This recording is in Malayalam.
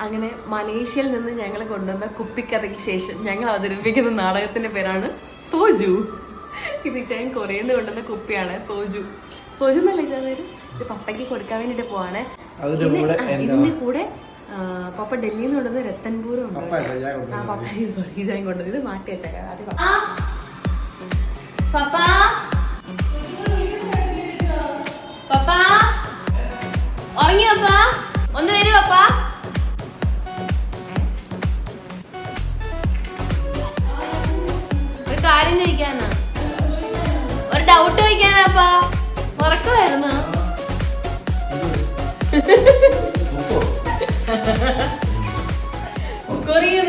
അങ്ങനെ മലേഷ്യയിൽ നിന്ന് ഞങ്ങൾ കൊണ്ടുവന്ന കുപ്പിക്കഥയ്ക്ക് ശേഷം ഞങ്ങൾ അവതരിപ്പിക്കുന്ന നാടകത്തിന്റെ പേരാണ് സോജു. ഇത് ഞാൻ കൊറിയന്ന് കൊണ്ടുവന്ന കുപ്പിയാണ് സോജു. സോജു എന്നല്ലേ ചാ പേര്. ഇത് പപ്പയ്ക്ക് കൊടുക്കാൻ വേണ്ടിട്ട് പോവാണ്. ഇതിന്റെ കൂടെ പപ്പ ഡൽഹിയിൽ നിന്ന് കൊണ്ടുവന്ന രത്തൻപൂരം ഉണ്ട്. പപ്പ സോറി ഞാൻ കൊണ്ടുവന്നത് ഇത് മാറ്റി വെച്ചേക്കാം. ഉറങ്ങിയോ പപ്പാ? ഒന്ന് വരൂ പപ്പാ. ഒരു കാര്യം ചോദിക്കാനാ, ഒരു ഡൗട്ട് ചോദിക്കാനാപ്പാ. ഉറക്കമായിരുന്നോ? കൊറിയ